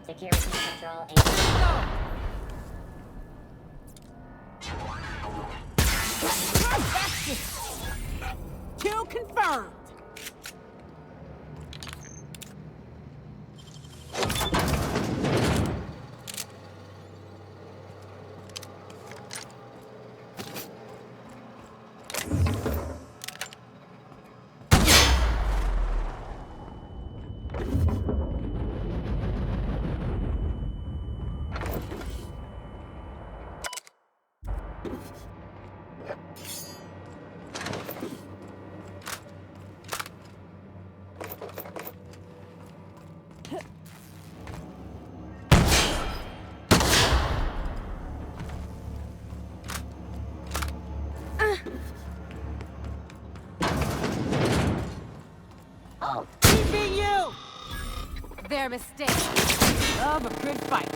Security control and Kill confirmed. Keeping you! Their mistake. Love a good fight.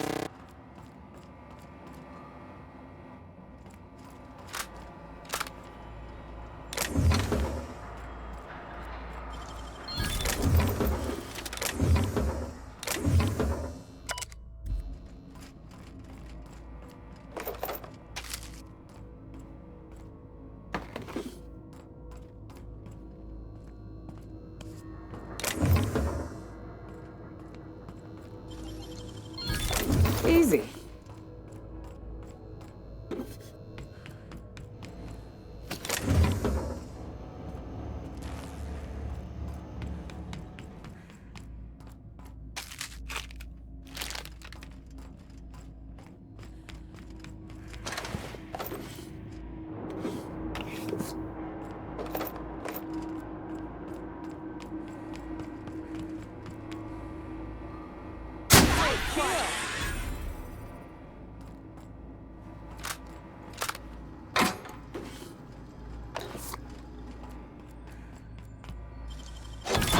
Easy.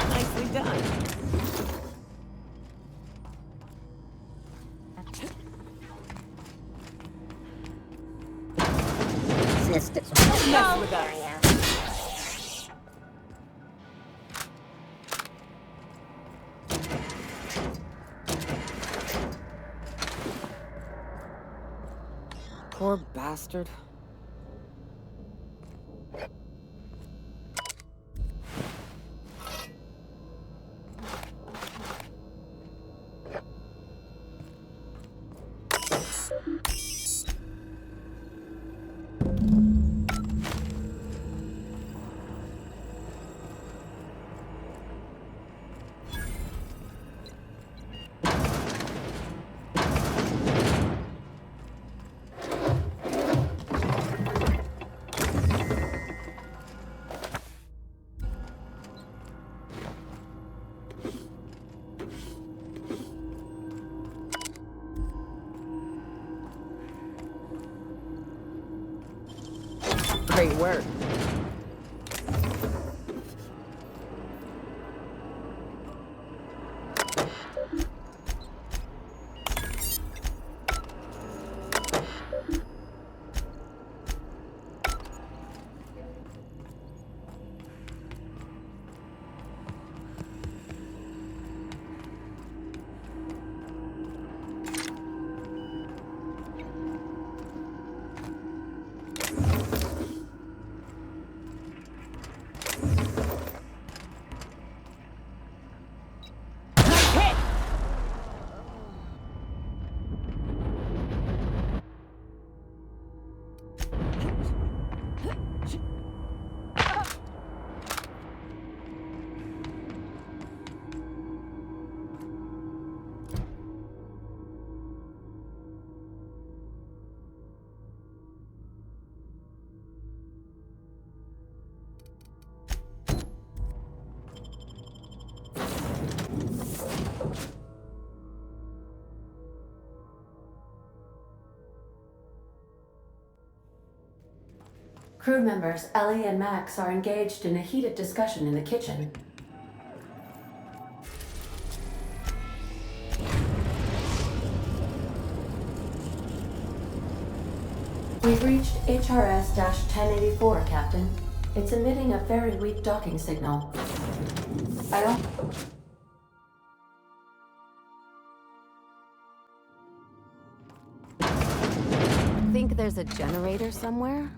Nicely done. systems. Mess with us. Poor bastard. word. Crew members Ellie and Max are engaged in a heated discussion in the kitchen. We've reached HRS-1084, Captain. It's emitting a very weak docking signal. I don't... Think there's a generator somewhere?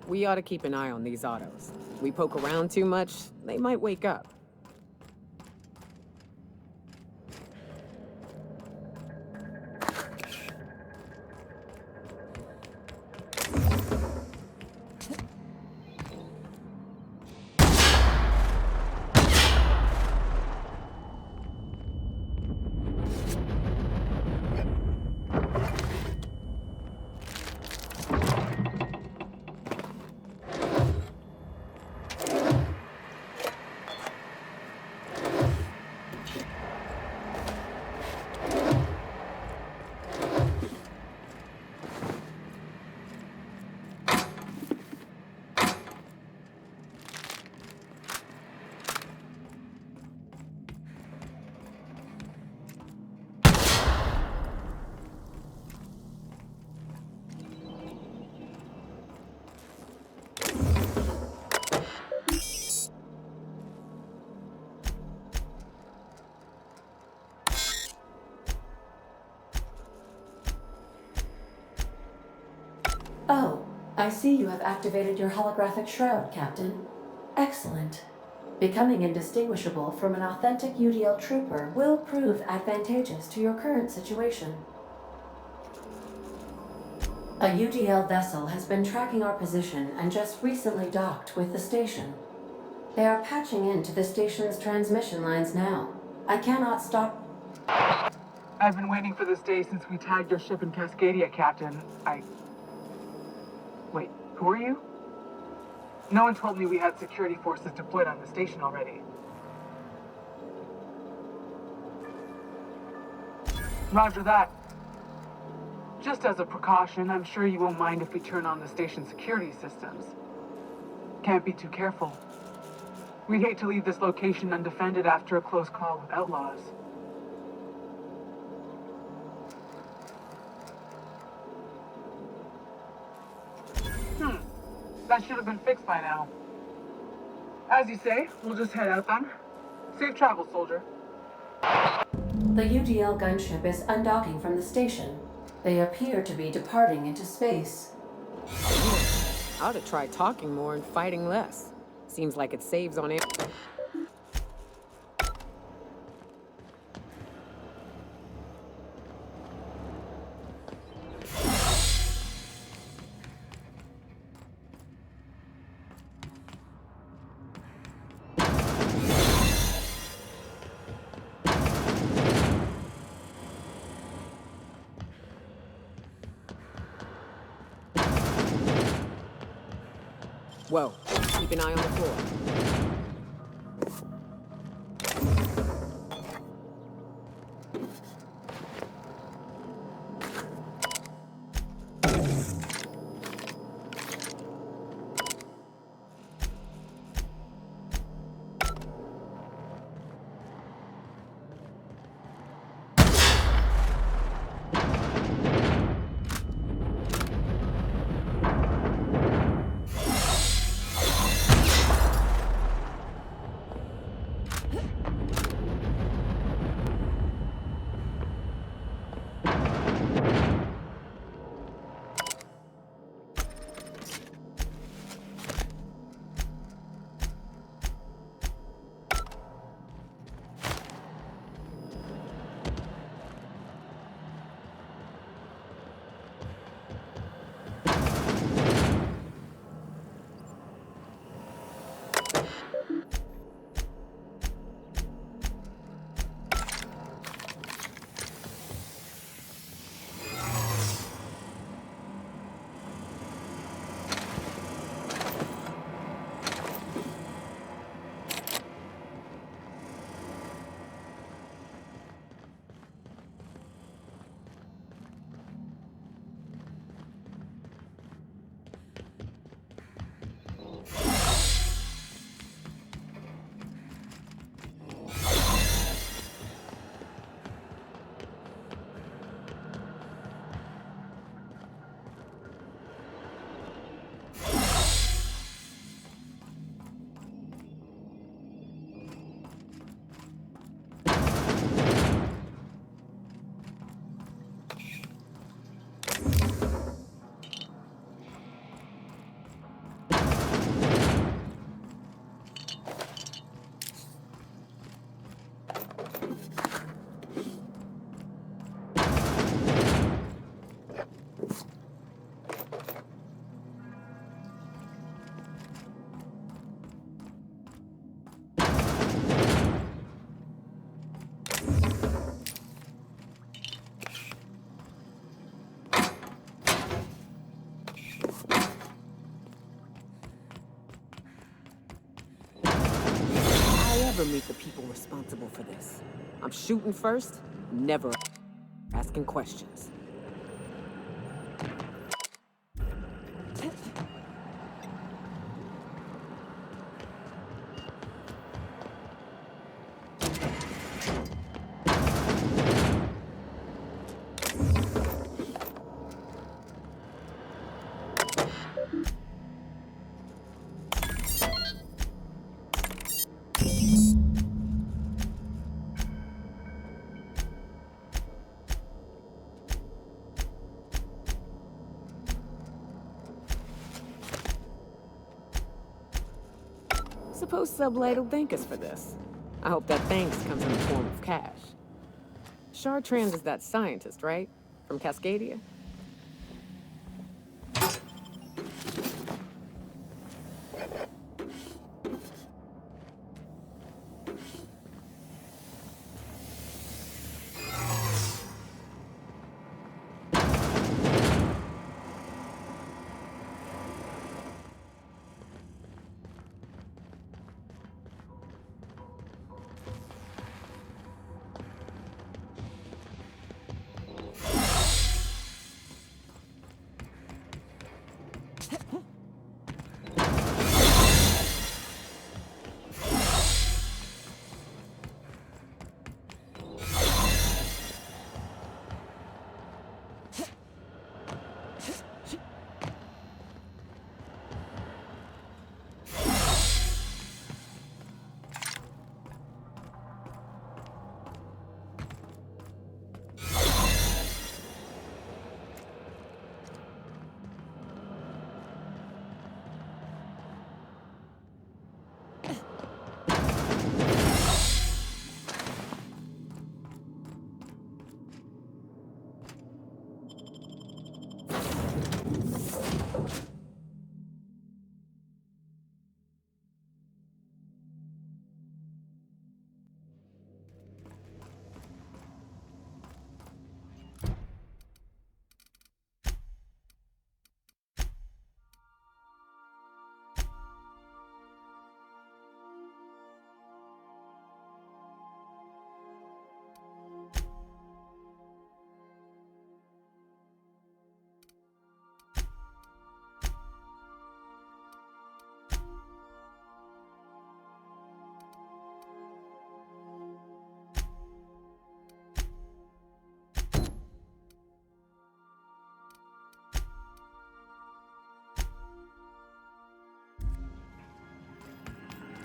We ought to keep an eye on these autos. We poke around too much, they might wake up. Oh, I see you have activated your holographic shroud, Captain. Excellent. Becoming indistinguishable from an authentic UDL trooper will prove advantageous to your current situation. A UDL vessel has been tracking our position and just recently docked with the station. They are patching into the station's transmission lines now. I cannot stop. I've been waiting for this day since we tagged your ship in Cascadia, Captain. Wait, who are you? No one told me we had security forces deployed on the station already. Roger that. Just as a precaution, I'm sure you won't mind if we turn on the station's security systems. Can't be too careful. We'd hate to leave this location undefended after a close call with outlaws. That should have been fixed by now. As you say, we'll just head out then. Safe travel, soldier. The UDL gunship is undocking from the station. They appear to be departing into space. I ought to try talking more and fighting less. Seems like it saves on it. Whoa, keep an eye on the floor. Never meet the people responsible for this. I'm shooting first, never asking questions. Suppose Sublight will thank us for this. I hope that thanks comes in the form of cash. Chartrand is that scientist, right? From Cascadia?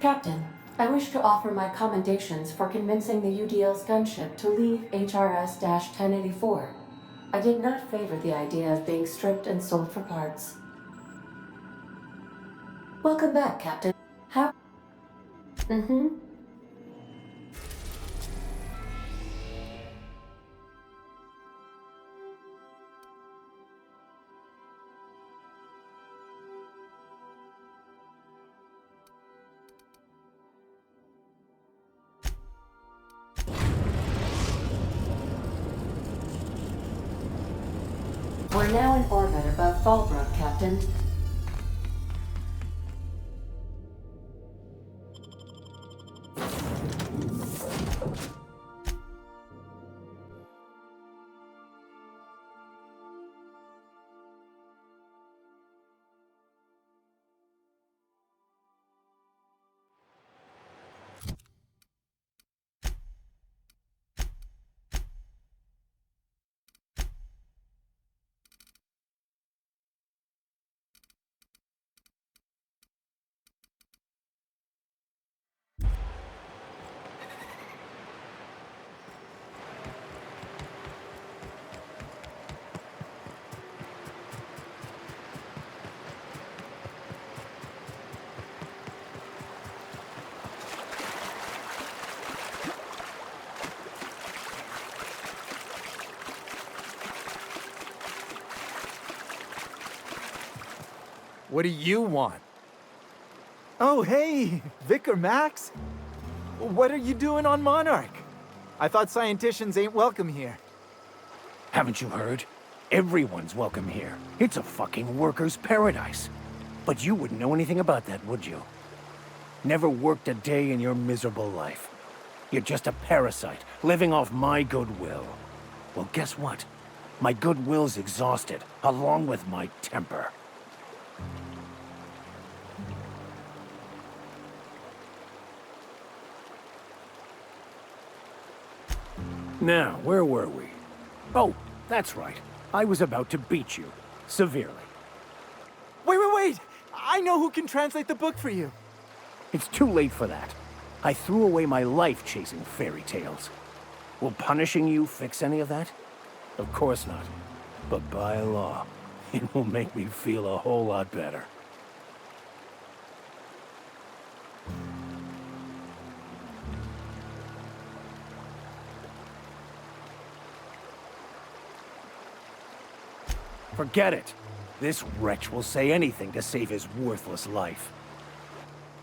Captain, I wish to offer my commendations for convincing the UDL's gunship to leave HRS-1084. I did not favor the idea of being stripped and sold for parts. Welcome back, Captain. How? Mm-hmm. We're now in orbit above Fallbrook, Captain. What do you want? Oh, hey, Vicar Max. What are you doing on Monarch? I thought scienticians ain't welcome here. Haven't you heard? Everyone's welcome here. It's a fucking worker's paradise. But you wouldn't know anything about that, would you? Never worked a day in your miserable life. You're just a parasite, living off my goodwill. Well, guess what? My goodwill's exhausted, along with my temper. Now, where were we? Oh, that's right. I was about to beat you. Severely. Wait! I know who can translate the book for you. It's too late for that. I threw away my life chasing fairy tales. Will punishing you fix any of that? Of course not. But by law, it will make me feel a whole lot better. Forget it. This wretch will say anything to save his worthless life.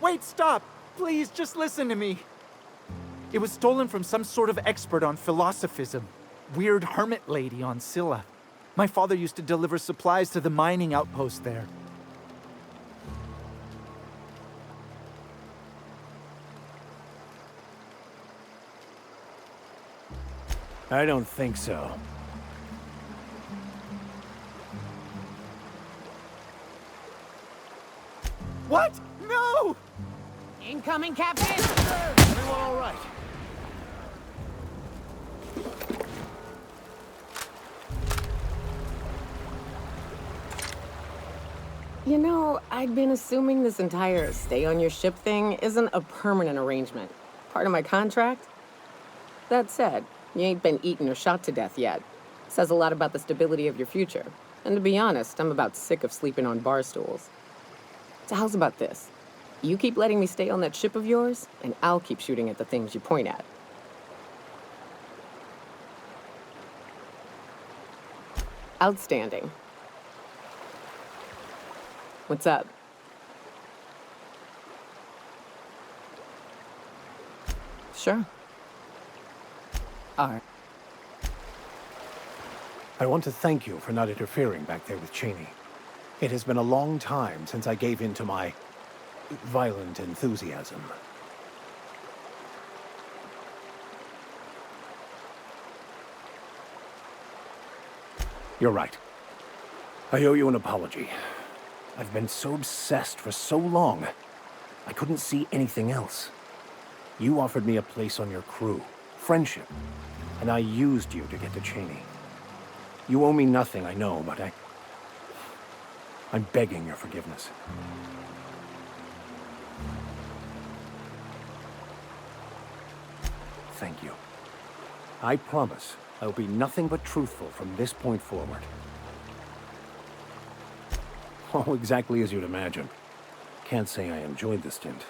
Wait, stop! Please, just listen to me. It was stolen from some sort of expert on philosophism. Weird hermit lady on Scylla. My father used to deliver supplies to the mining outpost there. I don't think so. What? No! Incoming, Captain! Everyone all right? You know, I'd been assuming this entire stay on your ship thing isn't a permanent arrangement. Part of my contract? That said, you ain't been eaten or shot to death yet. Says a lot about the stability of your future. And to be honest, I'm about sick of sleeping on bar stools. So how's about this? You keep letting me stay on that ship of yours, and I'll keep shooting at the things you point at. Outstanding. What's up? Sure. All right. I want to thank you for not interfering back there with Cheney. It has been a long time since I gave in to my violent enthusiasm. You're right. I owe you an apology. I've been so obsessed for so long, I couldn't see anything else. You offered me a place on your crew, friendship, and I used you to get to Cheney. You owe me nothing, I know, but I'm begging your forgiveness. thank you. I promise I will be nothing but truthful from this point forward. All exactly as you'd imagine. Can't say I enjoyed the stint.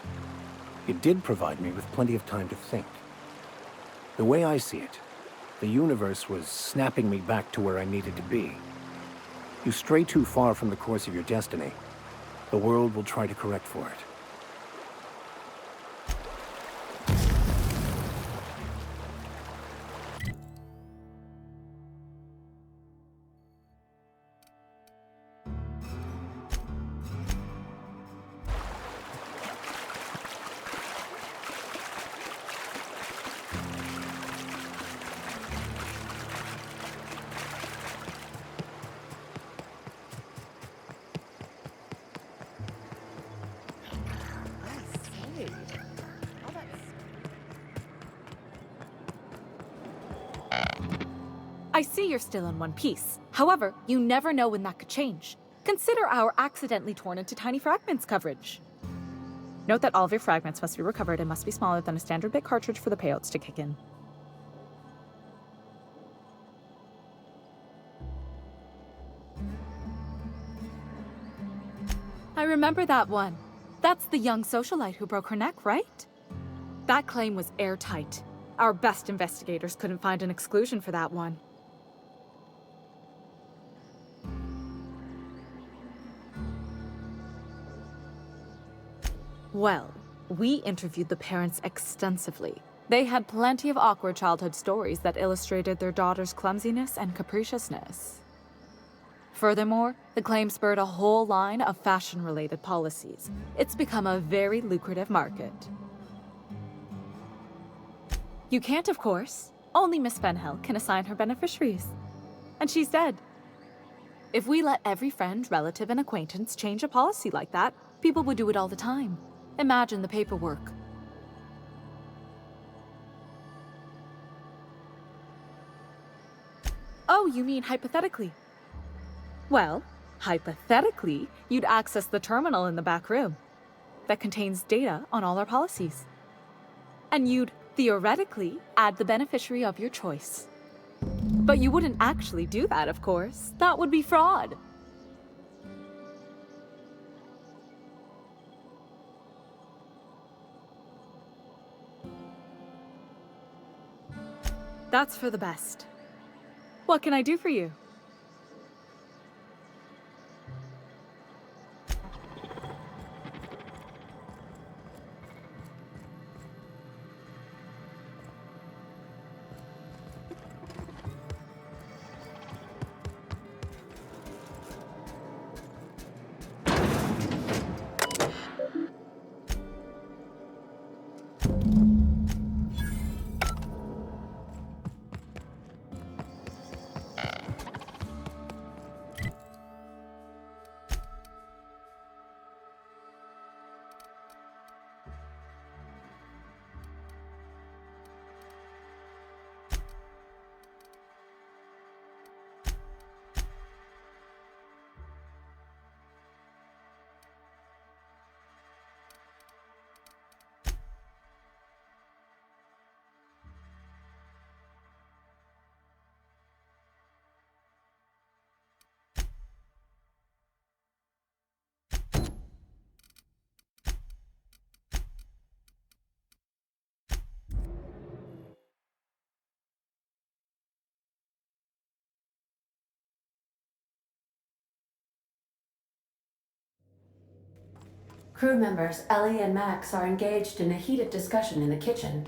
It did provide me with plenty of time to think. The way I see it, the universe was snapping me back to where I needed to be. You stray too far from the course of your destiny, the world will try to correct for it. I see you're still in one piece. However, you never know when that could change. Consider our accidentally torn into tiny fragments coverage. Note that all of your fragments must be recovered and must be smaller than a standard bit cartridge for the payouts to kick in. I remember that one. That's the young socialite who broke her neck, right? That claim was airtight. Our best investigators couldn't find an exclusion for that one. Well, we interviewed the parents extensively. They had plenty of awkward childhood stories that illustrated their daughter's clumsiness and capriciousness. Furthermore, the claim spurred a whole line of fashion-related policies. It's become a very lucrative market. You can't, of course. Only Miss Fenhill can assign her beneficiaries. And she's dead. If we let every friend, relative, and acquaintance change a policy like that, people would do it all the time. Imagine the paperwork. Oh, you mean hypothetically? Well, hypothetically, you'd access the terminal in the back room that contains data on all our policies. And you'd, theoretically, add the beneficiary of your choice. But you wouldn't actually do that, of course. That would be fraud. That's for the best. What can I do for you? Crew members Ellie and Max are engaged in a heated discussion in the kitchen.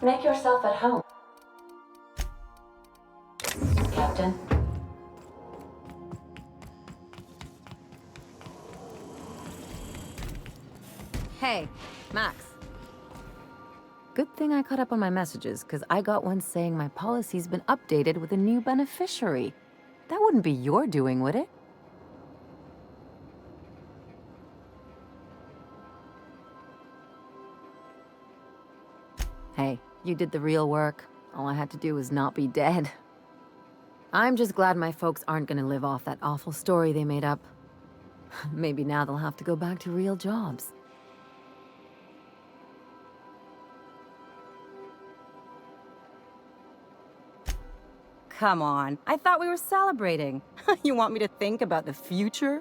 Make yourself at home, Captain. Hey, Max. Good thing I caught up on my messages, because I got one saying my policy's been updated with a new beneficiary. That wouldn't be your doing, would it? Hey, you did the real work. All I had to do was not be dead. I'm just glad my folks aren't gonna live off that awful story they made up. Maybe now they'll have to go back to real jobs. Come on, I thought we were celebrating. You want me to think about the future?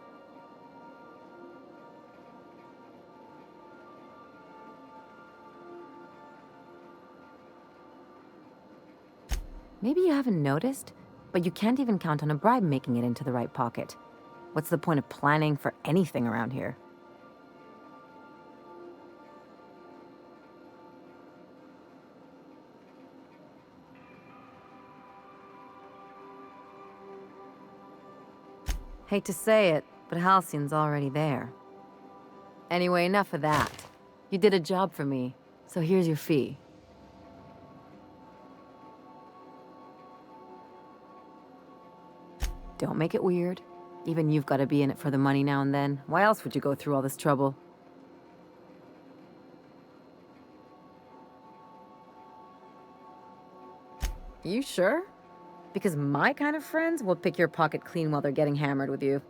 Maybe you haven't noticed, but you can't even count on a bribe making it into the right pocket. What's the point of planning for anything around here? Hate to say it, but Halcyon's already there. Anyway, enough of that. You did a job for me, so here's your fee. Don't make it weird. Even you've got to be in it for the money now and then. Why else would you go through all this trouble? You sure? Because my kind of friends will pick your pocket clean while they're getting hammered with you.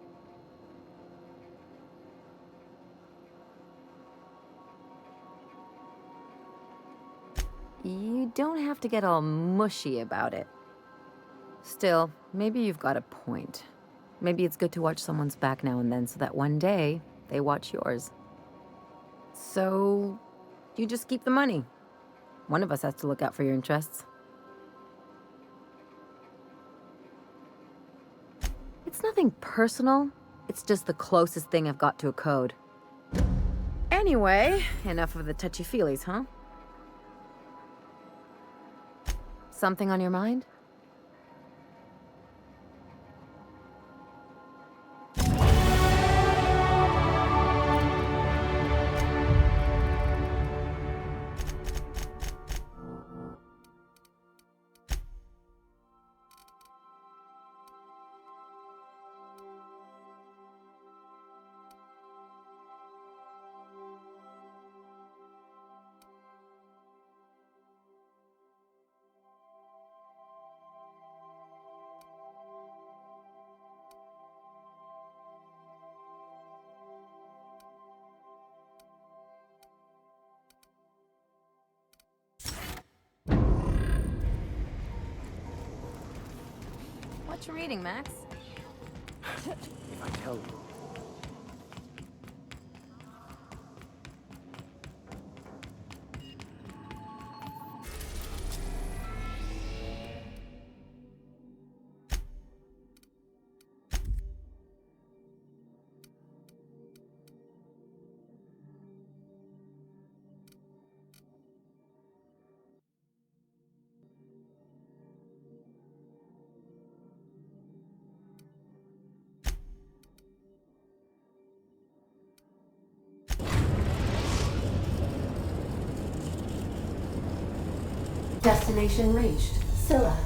You don't have to get all mushy about it. Still, maybe you've got a point. Maybe it's good to watch someone's back now and then so that one day, they watch yours. So, you just keep the money. One of us has to look out for your interests. It's nothing personal. It's just the closest thing I've got to a code. Anyway, enough of the touchy-feelies, huh? Something on your mind? What you reading, Max? If I tell you. Destination reached. Scylla.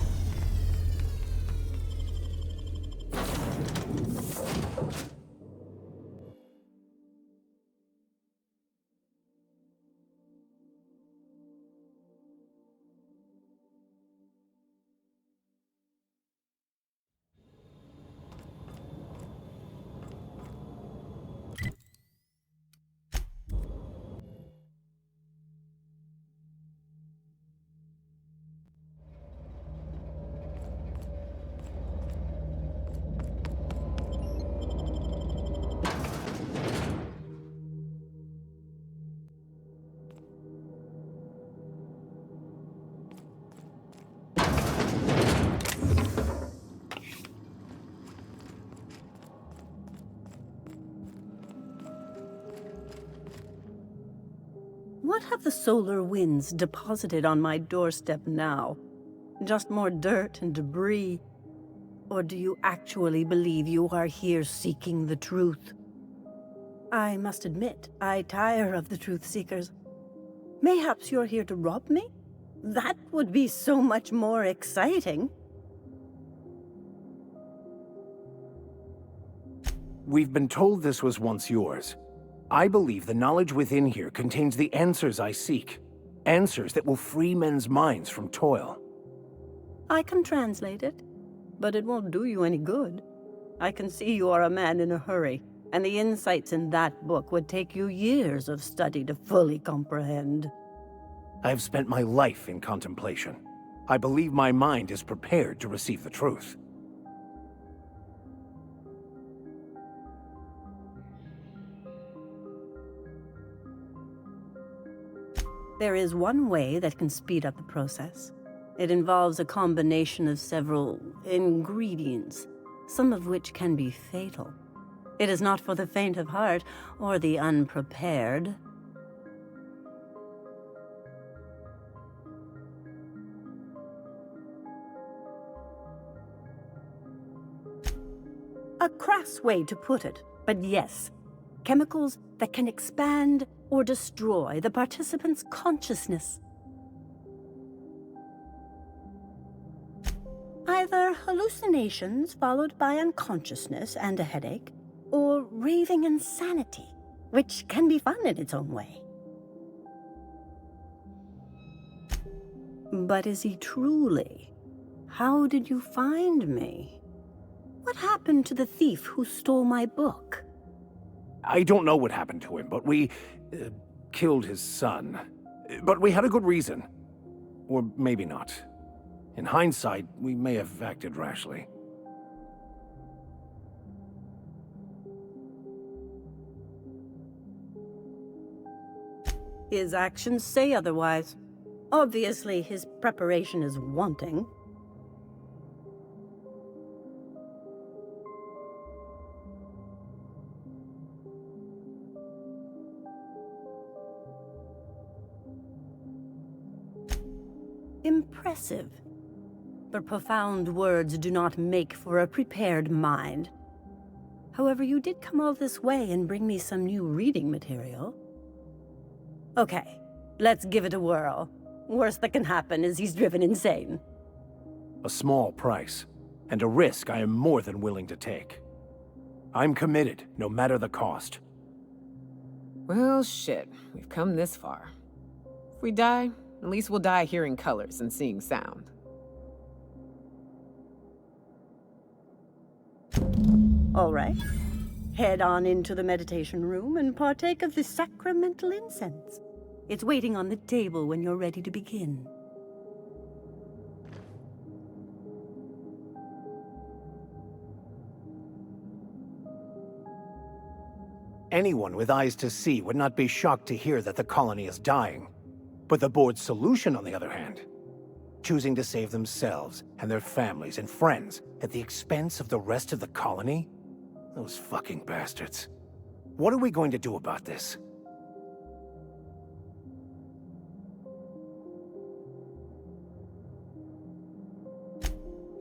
What have the solar winds deposited on my doorstep now? Just more dirt and debris? Or do you actually believe you are here seeking the truth? I must admit, I tire of the truth seekers. Mayhaps you're here to rob me? That would be so much more exciting. We've been told this was once yours. I believe the knowledge within here contains the answers I seek. Answers that will free men's minds from toil. I can translate it, but it won't do you any good. I can see you are a man in a hurry, and the insights in that book would take you years of study to fully comprehend. I have spent my life in contemplation. I believe my mind is prepared to receive the truth. There is one way that can speed up the process. It involves a combination of several ingredients, some of which can be fatal. It is not for the faint of heart or the unprepared. A crass way to put it, but yes. Chemicals that can expand or destroy the participant's consciousness. Either hallucinations followed by unconsciousness and a headache, or raving insanity, which can be fun in its own way. But is he truly? How did you find me? What happened to the thief who stole my book? I don't know what happened to him, but we killed his son. But we had a good reason. Or maybe not. In hindsight, we may have acted rashly. His actions say otherwise. Obviously, his preparation is wanting. Impressive. But profound words do not make for a prepared mind. However, you did come all this way and bring me some new reading material. Okay, let's give it a whirl. Worst that can happen is he's driven insane. A small price, and a risk I am more than willing to take. I'm committed, no matter the cost. Well, shit. We've come this far. If we die, at least we'll die hearing colors and seeing sound. All right. Head on into the meditation room and partake of the sacramental incense. It's waiting on the table when you're ready to begin. Anyone with eyes to see would not be shocked to hear that the colony is dying. But the board's solution, on the other hand, choosing to save themselves and their families and friends at the expense of the rest of the colony? Those fucking bastards. What are we going to do about this?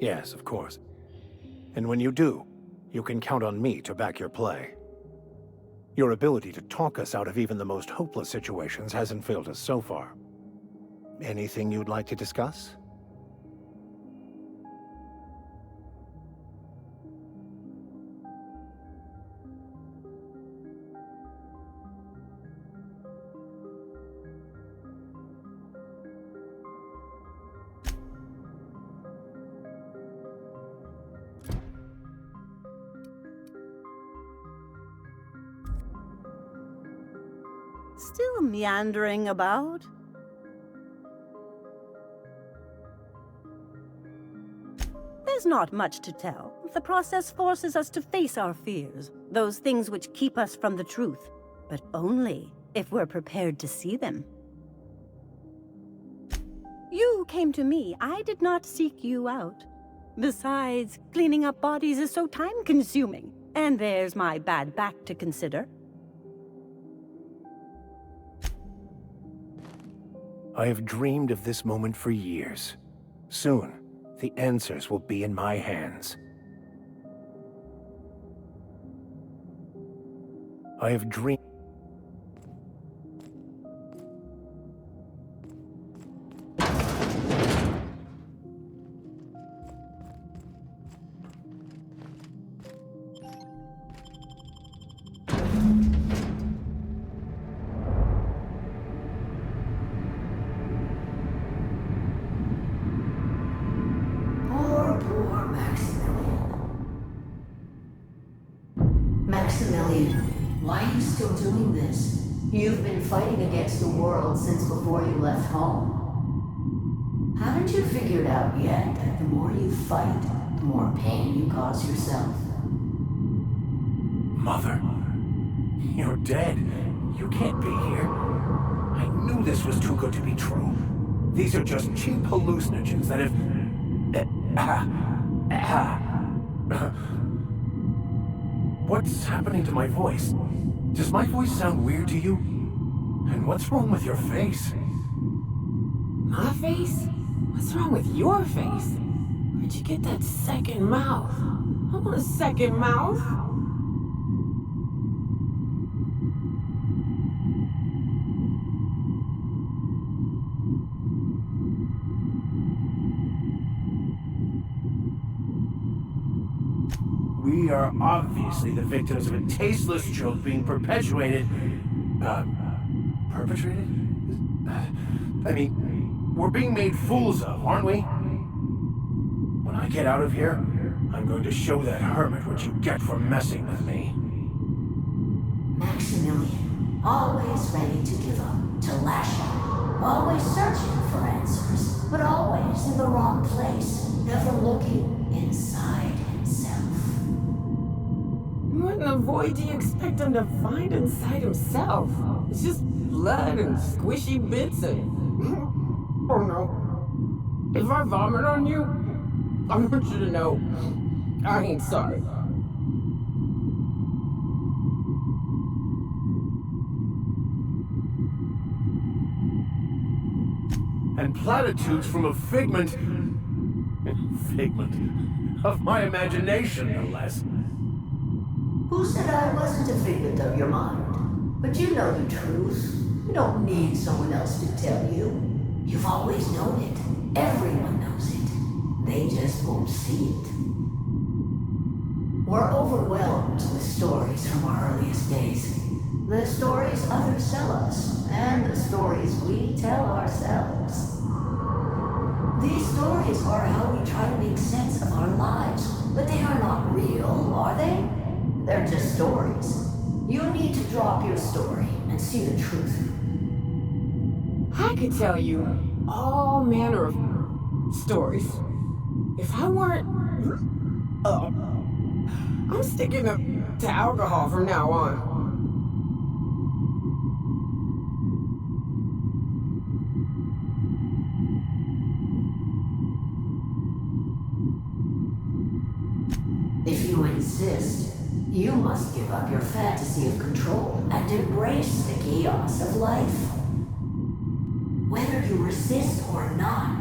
Yes, of course. And when you do, you can count on me to back your play. Your ability to talk us out of even the most hopeless situations hasn't failed us so far. Anything you'd like to discuss? Still meandering about? There's not much to tell. The process forces us to face our fears, those things which keep us from the truth, but only if we're prepared to see them. You came to me. I did not seek you out. Besides, cleaning up bodies is so time-consuming, and there's my bad back to consider. I have dreamed of this moment for years. Soon, the answers will be in my hands. I have dreamed... Maximilian, why are you still doing this? You've been fighting against the world since before you left home. Haven't you figured out yet that the more you fight, the more pain you cause yourself? Mother, you're dead. You can't be here. I knew this was too good to be true. These are just cheap hallucinogens that have... What's happening to my voice? Does my voice sound weird to you? And what's wrong with your face? My face? What's wrong with your face? Where'd you get that second mouth? I want a second mouth. We are obviously the victims of a tasteless joke being perpetuated. Perpetrated? I mean, we're being made fools of, aren't we? When I get out of here, I'm going to show that hermit what you get for messing with me. Maximilian, always ready to give up, to lash out, always searching for answers, but always in the wrong place, never looking inside himself. What in the void do you expect him to find inside himself? It's just blood and squishy bits and... Oh no. If I vomit on you, I want you to know I ain't sorry. And platitudes from a figment of my imagination, no less. Who said I wasn't a figment of your mind? But you know the truth. You don't need someone else to tell you. You've always known it. Everyone knows it. They just won't see it. We're overwhelmed with stories from our earliest days. The stories others tell us, and the stories we tell ourselves. These stories are how we try to make sense of our lives, but they are not real, are they? They're just stories. You need to drop your story and see the truth. I could tell you all manner of stories. If I weren't... I'm sticking to alcohol from now on. If you insist, you must give up your fantasy of control and embrace the chaos of life. Whether you resist or not,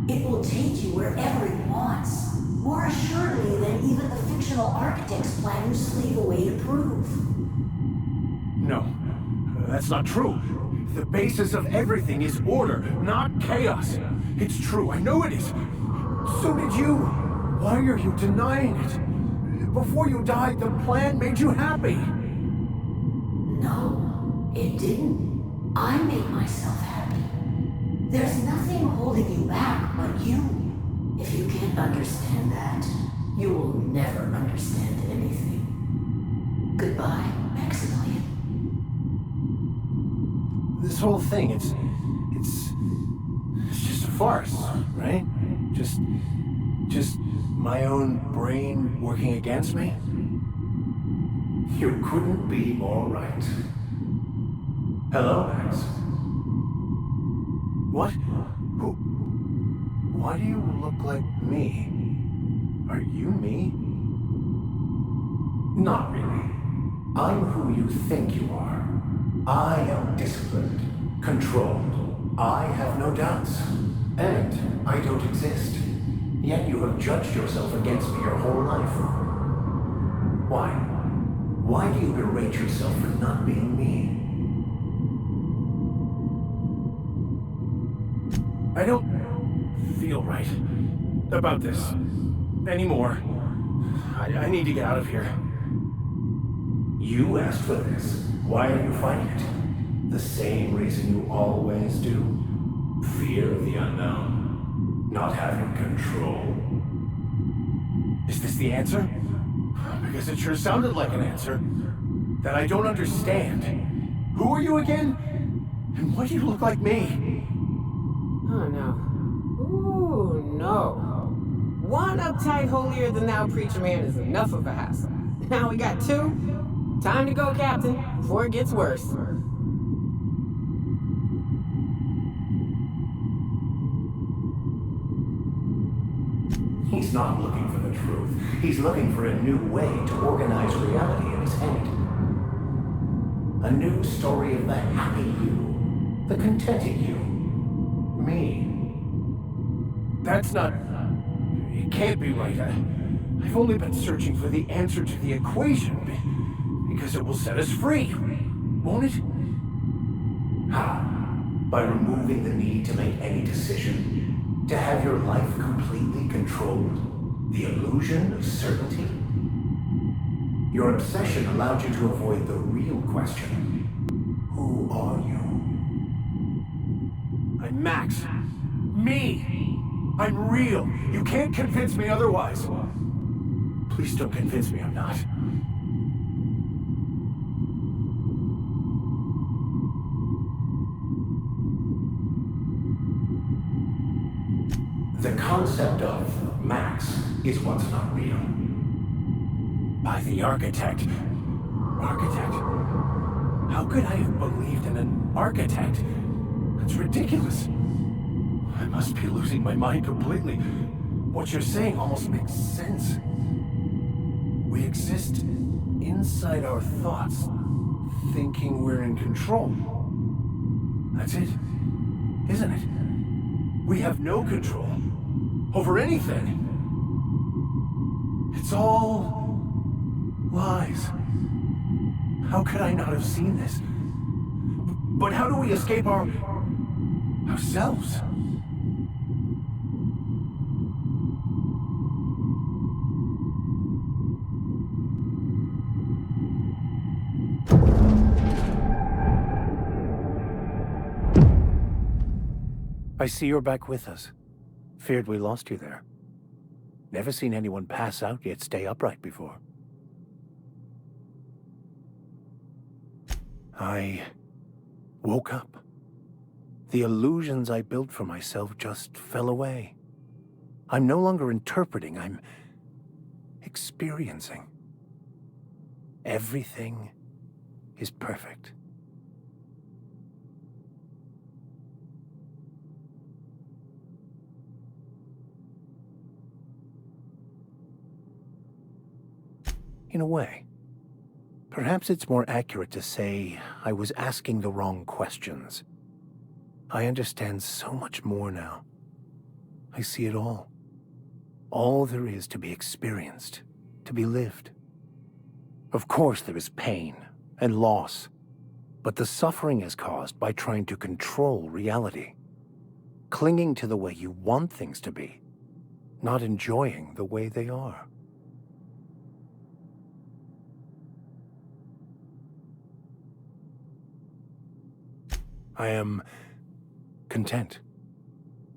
it will take you wherever it wants, more assuredly than even the fictional architect's plan you slave away to prove. No, that's not true. The basis of everything is order, not chaos. It's true, I know it is. So did you. Why are you denying it? Before you died, the plan made you happy. No, it didn't. I made myself happy. There's nothing holding you back but you. If you can't understand that, you will never understand anything. Goodbye, Maximilian. This whole thing, it's just a farce, right? Just my own brain working against me? You couldn't be more right. Hello, Max. What? Who? Why do you look like me? Are you me? Not really. I'm who you think you are. I am disciplined, controlled. I have no doubts. And I don't exist. Yet you have judged yourself against me your whole life. Why? Why do you berate yourself for not being me? I don't feel right about this anymore. I need to get out of here. You asked for this. Why are you fighting it? The same reason you always do. Fear of the unknown. Not having control. Is this the answer? Because it sure sounded like an answer. that I don't understand. Who are you again? And why do you look like me? Oh no. Ooh, no. One uptight holier-than-thou preacher man is enough of a hassle. Now we got two. Time to go, Captain, before it gets worse. He's not looking for the truth. He's looking for a new way to organize reality in his head. A new story of the happy you, the contented you, me. That's not... It can't be right. I've only been searching for the answer to the equation, because it will set us free, won't it? How? By removing the need to make any decision? To have your life completely controlled? The illusion of certainty? Your obsession allowed you to avoid the real question. Who are you? I'm Max. Me! I'm real. You can't convince me otherwise. Please don't convince me I'm not. The concept of Max is what's not real. By the architect. Architect? How could I have believed in an architect? That's ridiculous. I must be losing my mind completely. What you're saying almost makes sense. We exist inside our thoughts, thinking we're in control. That's it, isn't it? We have no control over anything. It's all lies. How could I not have seen this? But how do we escape ourselves? I see you're back with us. Feared we lost you there. Never seen anyone pass out yet stay upright before. I woke up. The illusions I built for myself just fell away. I'm no longer interpreting, I'm experiencing. Everything is perfect. In a way. Perhaps it's more accurate to say I was asking the wrong questions. I understand so much more now. I see it all. All there is to be experienced, to be lived. Of course there is pain and loss, but the suffering is caused by trying to control reality. Clinging to the way you want things to be, not enjoying the way they are. I am content.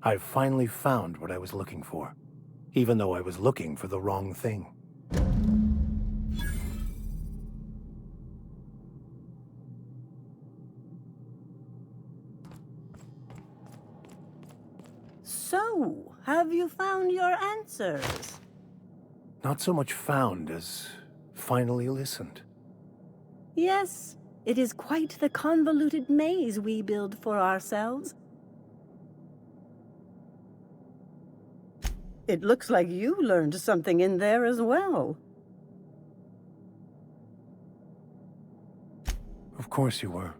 I've finally found what I was looking for, even though I was looking for the wrong thing. So, have you found your answers? Not so much found as finally listened. Yes, it is quite the convoluted maze we build for ourselves. It looks like you learned something in there as well. Of course you were.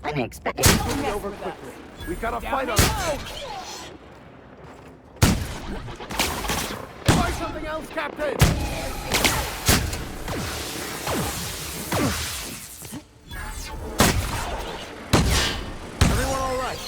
Unexpected. Over quickly. We've got a fight on. yourselves, Captain! Everyone all right?